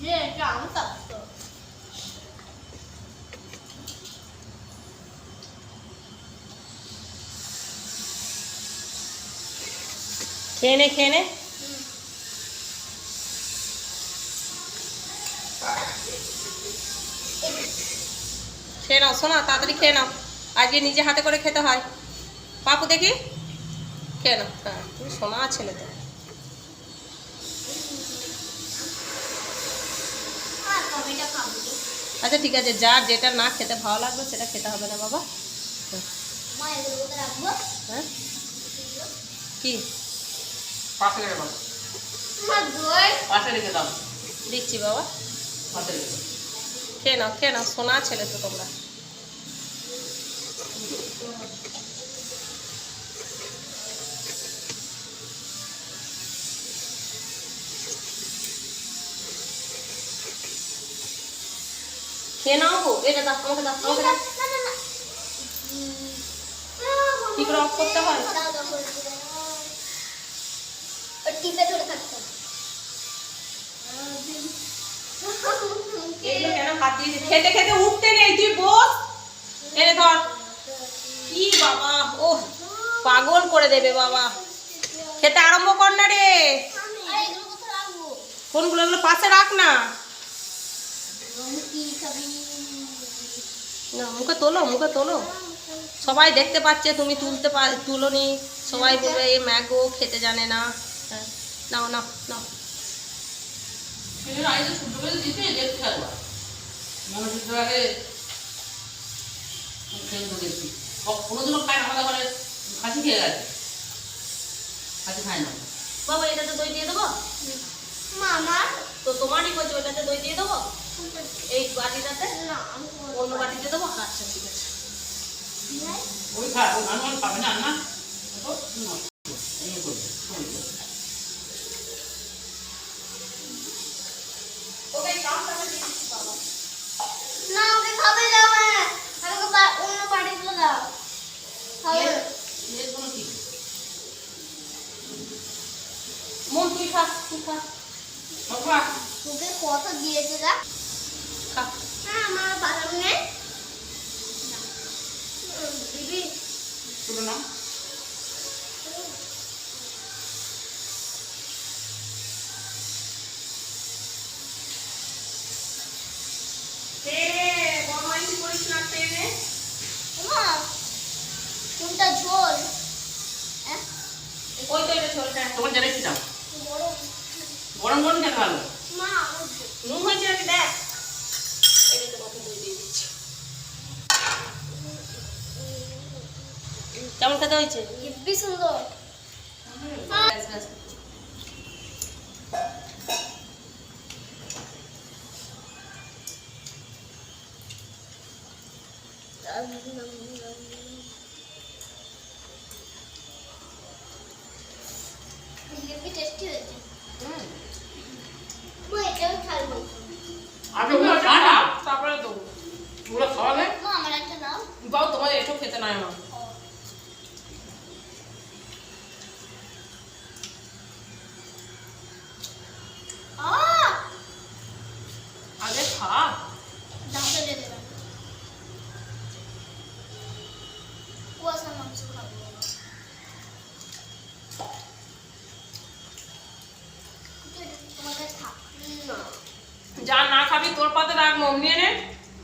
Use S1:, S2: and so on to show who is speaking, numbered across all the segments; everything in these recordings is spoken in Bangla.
S1: খেয়ে নে খেয়ে নে। খেয়ে নাও শোনা, তাড়াতাড়ি খেয়ে নাও, আজকে নিজে হাতে করে খেতে হয়। পাপু দেখি খেয়ে নাও। হ্যাঁ তুমি শোনা ছেলে তো। আচ্ছা ঠিক আছে, যার যেটা না খেতে ভালো লাগবে সেটা খেতে হবে না বাবা। হ্যাঁ কি দিচ্ছি বাবা, খেয়ে নাও খেয়ে নাও, শোনা ছেলে তো তোমরা। খেয়ে নাও গো, এটা দাও আমাকে, দাও আমাকে দাও। কি করে অফ করতে হয়? এগুলো কেন হাত দিয়ে খেতে খেতে উঠতে নেই, তুই বস। এনে ধর। কি বাবা, ও পাগল করে দেবে বাবা। খেতে আরম্ভ কর না রে। কোনগুলো? এগুলো পাশে রাখ না। না মুখে তোলো, মুখে তোলো, সবাই দেখতে পাচ্ছে তুমি তুলোনি, সবাই বলবে এই ম্যাগো খেতে জানে না। হ্যাঁ নাও নাও নাও। বাবা এটাতে দই দিয়ে দেবো? তো তোমারই বলছো, ওটাতে দই দিয়ে দেবো? এই বাটিটাতে না, অন্য বাটিতে দেবো? আচ্ছা ঠিক আছে। মন তুই খা, তুই খা।
S2: তোকে কত দিয়েছে না?
S1: খা।
S2: হ্যাঁ আমার বাদাম নেই দিবি।
S1: শুনো না,
S2: কোনটা ঝোল?
S1: ওই তো এটা ঝোলটা। তোমার জানে কি দাও? গরম গরম খেতে ভালো।
S2: মা
S1: নুন হয়েছে নাকি দেখ। এই তো বাপু দই দিয়ে দিচ্ছি। কেমন খেতে হয়েছে?
S2: হেব্বি সুন্দর। হেব্বি টেস্টি হয়েছে। এটাও খাবো।
S1: তারপরে দেবো ওগুলো খাওয়ালে।
S2: মা আমার একটা দাও।
S1: বাবা তোমার এসব খেতে নাই আমার। আগে খা।
S2: দাঁতে দিয়ে দেবেন। কুয়াশা মাংস খাবো। তোমাকে থাক না।
S1: যা না খাবি তোর পাতে রাখ, মম নিয়ে নে।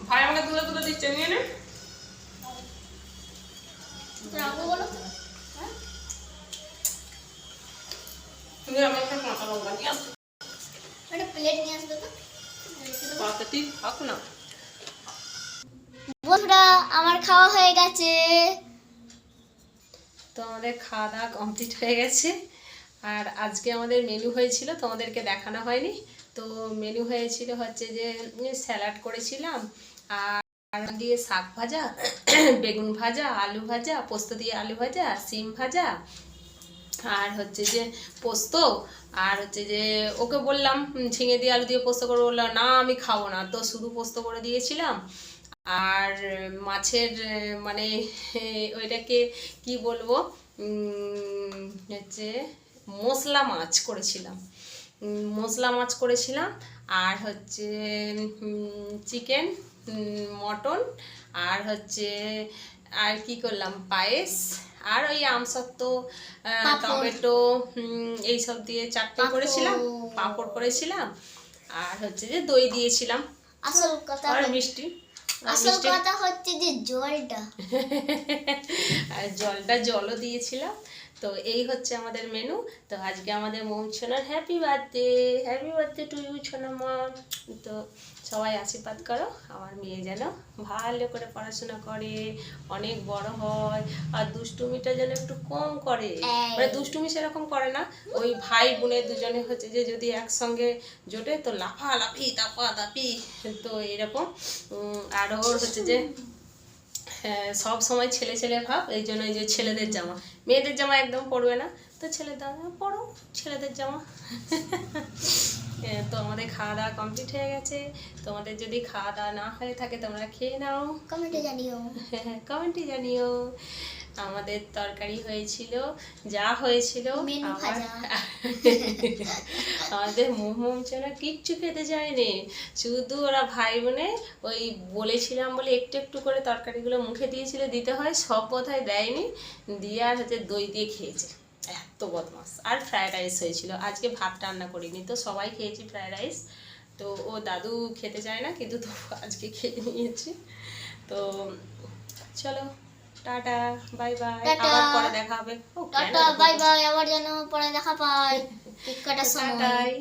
S1: ভাই আমাকে তুলে তুলে দিচ্ছে, নিয়ে নে।
S2: রাখবো বলো তো? হ্যাঁ
S1: তুমি আমার একটা কাঁচা লঙ্কা নিয়ে আসো।
S2: একটা প্লেট নিয়ে আসবে তো?
S1: পাতাটি থাক না।
S2: বন্ধুরা আমার খাওয়া হয়ে গেছে।
S1: তো আমাদের খাওয়া দাওয়া কমপ্লিট হয়ে গেছে। আর আজকে আমাদের মেনু হয়েছিল, তোমাদেরকে দেখানো হয়নি। তো মেনু হয়েছিল হচ্ছে যে স্যালাড করেছিলাম, আর দিয়ে শাক ভাজা, বেগুন ভাজা, আলু ভাজা, পোস্ত দিয়ে আলু ভাজা, সিম ভাজা, আর হচ্ছে যে পোস্ত, আর হচ্ছে যে ওকে বললাম ঝিঙে দিয়ে আলু দিয়ে পোস্ত করে, বললাম না আমি খাবো না, তো শুধু পোস্ত করে দিয়েছিলাম। আর মাছের মানে ওইটাকে কি বলবো, হচ্ছে মশলা মাছ করেছিলাম। মশলা মাছ করেছিলাম, আর হচ্ছে চিকেন, মটন, আর হচ্ছে আর কি করলাম, পায়েস, আর ওই আমসত্ত্ব,
S2: পাঁপড়।
S1: টমেটো, এইসব দিয়ে চাটনি
S2: পাঁপড়।
S1: করেছিলাম, পাঁপড় করেছিলাম, আর হচ্ছে যে দই দিয়েছিলাম,
S2: আসল কথা
S1: আর মিষ্টি। আর
S2: আসল
S1: মিষ্টি
S2: কথা হচ্ছে যে জলটা।
S1: আর জলও দিয়েছিলাম। তো এই হচ্ছে আমাদের মেনু। তো আজকে আমাদের মৌছনার হ্যাপি বার্থডে টু ইউ সোনামা। তো সবাই আশীর্বাদ করো আমার মেয়ে যেন ভালো করে পড়াশোনা করে, অনেক বড় হয়, আর দুষ্টুমিটা যেন একটু কম করে। মানে দুষ্টুমি সেরকম করে না, ওই ভাই বোনের দুজনে হচ্ছে যে যদি একসঙ্গে জোটে তো লাফালাফি দাপাদাপি, তো এরকম। আর ওর হচ্ছে যে সব সময় ছেলে ছেলে ভাব, এই জন্য এই যে ছেলেদের জামা, মেয়েদের জামা একদম পরবে না, তো ছেলেদের জামা পরো, ছেলেদের জামা। তো আমাদের খাওয়া দাওয়া কমপ্লিট হয়ে গেছে। তোমাদের যদি খাওয়া দাওয়া না হয়ে থাকে তোমরা খেয়ে নাও,
S2: কমেন্টে জানিও।
S1: কমেন্টে জানিও। আমাদের তরকারি হয়েছিল যা হয়েছিল,
S2: মেনু ভাজা।
S1: আমাদের মোমোমচারা কিচ্ছু খেতে চায়নি, শুধু ওরা ভাই বোনে ওই বলেছিলাম বলে একটু একটু করে তরকারিগুলো মুখে দিয়েছিল দিতে হয়, সব বোধহয় দেয়নি, দিয়ে আর হচ্ছে দই দিয়ে খেয়েছে, এত বদমাস। আর ফ্রায়েড রাইস হয়েছিল, আজকে ভাত রান্না করিনি, তো সবাই খেয়েছি ফ্রায়েড রাইস। তো ও দাদু খেতে চায় না, কিন্তু তো আজকে খেয়ে নিয়েছি। তো চলো, টাটা, বাই বাই,
S2: টাটা।
S1: আবার পরে দেখা হবে। ও, কেন
S2: টাটা
S1: এরকম
S2: বাই
S1: করছো?
S2: বাই, আবার যেন পরে দেখা পাই। কেক কাটার সময়।
S1: টাটাই।